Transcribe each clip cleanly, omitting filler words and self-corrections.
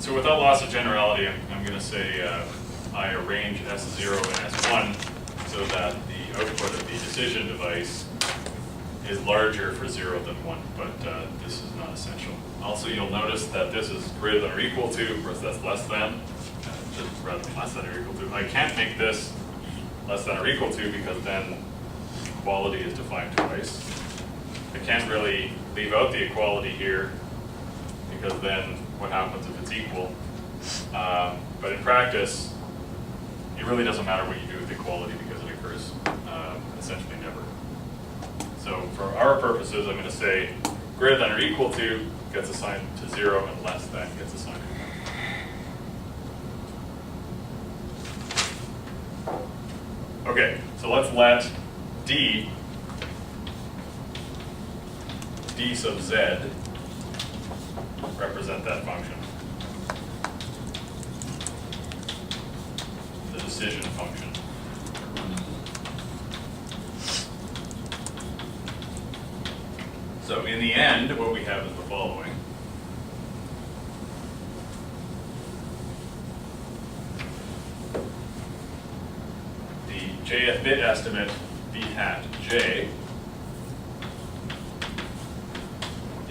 So without loss of generality, I'm going to say I arrange S0 and S1 so that the output of the decision device is larger for 0 than 1, but this is not essential. Also, you'll notice that this is greater than or equal to, whereas that's less than, just rather than less than or equal to. I can't make this less than or equal to because then equality is defined twice. I can't really leave out the equality here because then what happens if it's equal? But in practice, it really doesn't matter what you do with equality because it occurs essentially never. So for our purposes, I'm going to say greater than or equal to gets assigned to 0 and less than gets assigned to 1. Okay, so let's let d sub z represent that function, the decision function. So in the end, what we have is the following. The jth bit estimate b hat j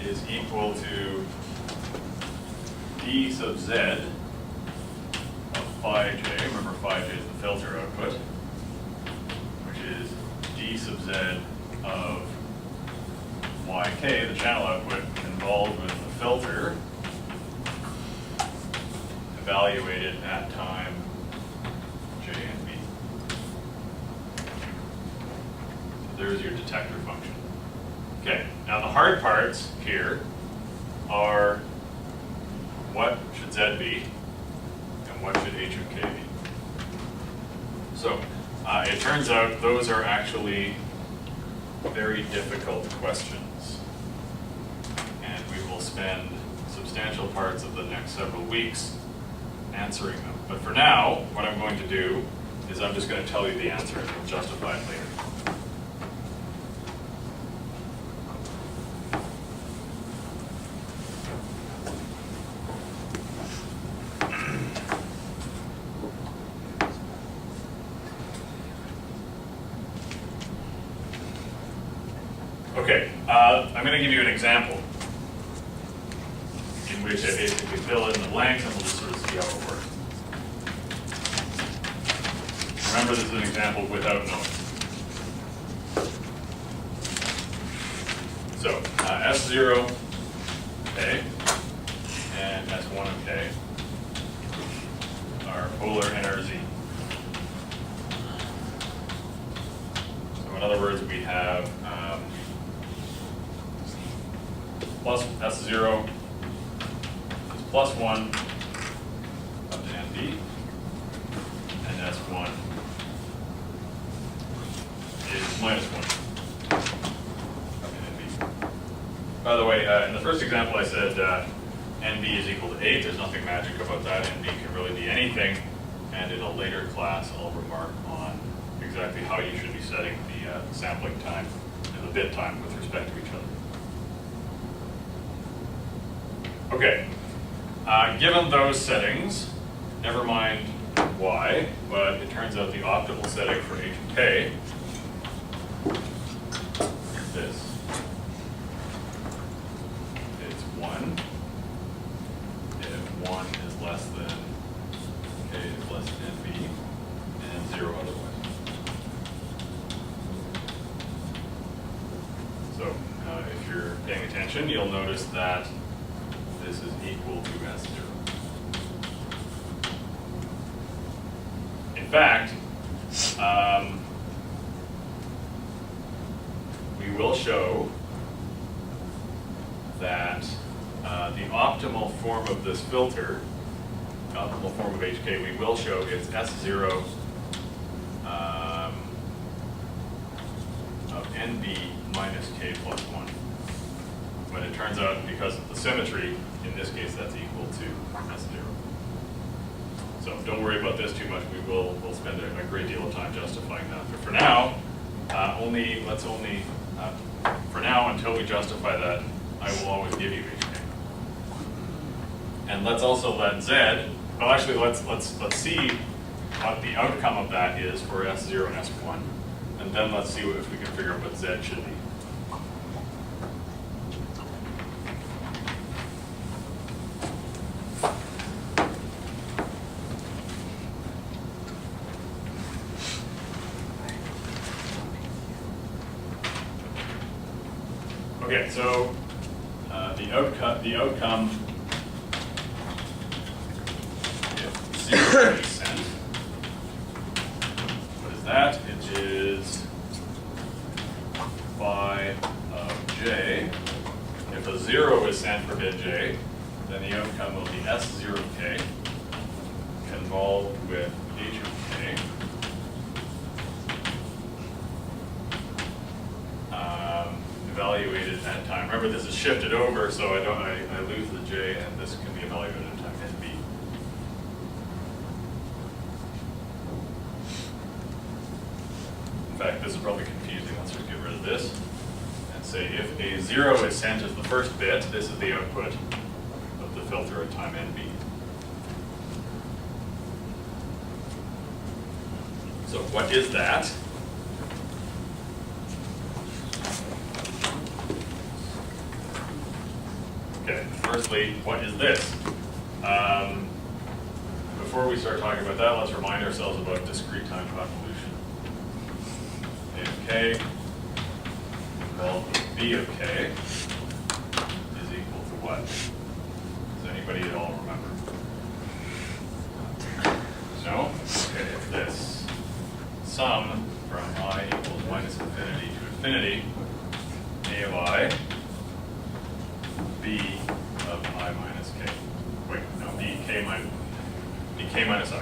is equal to d sub z of phi j. Remember, phi j is the filter output, which is d sub z of yk, the channel output, involved with the filter evaluated at time j and b. So there's your detector function. Okay, now the hard parts here are what should z be and what should h of k be. So it turns out those are actually very difficult questions. And we will spend substantial parts of the next several weeks answering them. But for now, what I'm going to do is I'm just going to tell you the answer and we'll justify it later. Okay, I'm going to give you an example in which I basically fill in the blanks and we'll just sort of see how it works. Remember, this is an example without noise. So, S0 K and S1 of K are polar NRZ. So in other words, we have plus S0 is plus 1 up to ND, and S1 is minus 1 up to NB. By the way, in the first example I said NB is equal to 8. There's nothing magic about that. NB can really be anything, and in a later class I'll remark on exactly how you should be setting the sampling time and the bit time with respect to each other. Okay, given those settings, never mind y, but it turns out the optimal setting for h and k is this. It's 1 if 1 is less than k is less than b, and 0 otherwise. So if you're paying attention, you'll notice that this is equal to S0. In fact, we will show that the optimal form of this filter, the optimal form of HK, we will show it's S0 of NB minus K plus 1. But it turns out, because of the symmetry, in this case, that's equal to S0. So don't worry about this too much. We'll spend a great deal of time justifying that. But for now, for now, until we justify that, I will always give you HK. And let's also let Z, well actually let's see what the outcome of that is for S0 and S1. And then let's see if we can figure out what Z should be. Okay, so the outcome if 0 is sent, what is that? It is phi of j. If a 0 is sent for bit j, then the outcome will be S0k convolved with h of k. Evaluated at time. Remember, this is shifted over, so I lose the j, and this can be evaluated at time nb. In fact, this is probably confusing. Let's just get rid of this and say if a 0 is sent as the first bit, this is the output of the filter at time nb. So what is that? Okay, firstly, what is this? Before we start talking about that, let's remind ourselves about discrete time convolution. A of k involved with b of k is equal to what? Does anybody at all remember? No? Okay, it's this. Sum from I equals minus infinity to infinity, a of I, b of I minus k. Wait, no, bk minus I.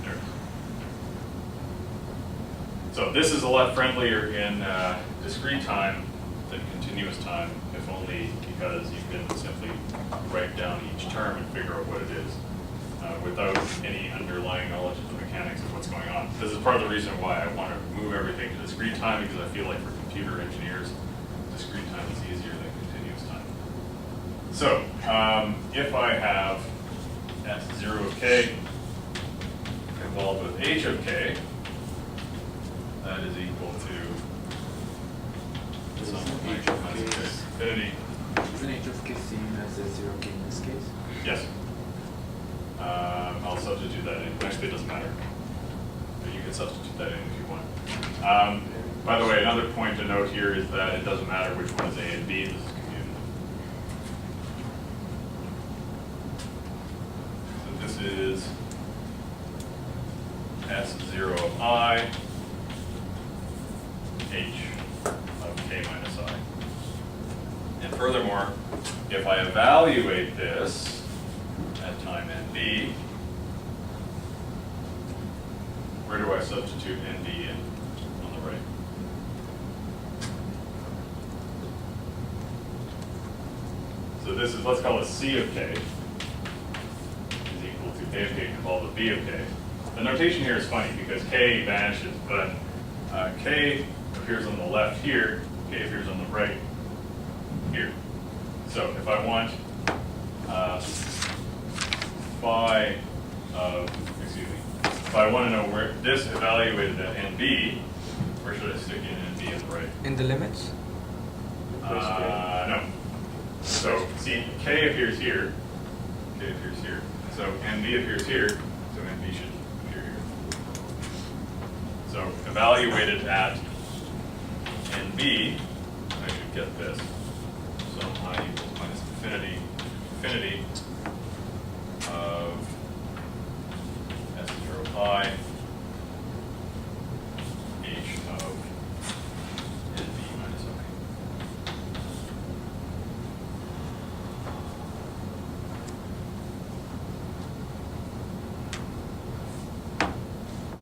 There. So this is a lot friendlier in discrete time than continuous time, if only because you can simply write down each term and figure out what it is without any underlying knowledge of the mechanics of what's going on. This is part of the reason why I want to move everything to discrete time, because I feel like for computer engineers, discrete time is easier than continuous time. So, if I have S0 of k involved with h of k, that is equal to some h of infinity. Isn't h of k same as S0k in this case? Yes. I'll substitute that in. Actually, it doesn't matter. But you can substitute that in if you want. By the way, another point to note here is that it doesn't matter which one is A and B. This is commutative. So this is S0 of I, H of k minus I. And furthermore, if I evaluate this at time nb, where do I substitute nb in on the right? So this is, let's call it C of k is equal to A of k involved with B of k. The notation here is funny because k vanishes, but k appears on the left here, k appears on the right here. So if I want phi of, if I want to know where this evaluated at nb, where should I stick in nb on the right? In the limits? No. So see, k appears here, k appears here. So nb appears here, so nb should appear here. So evaluated at nb, I should get this. So I equals minus infinity, infinity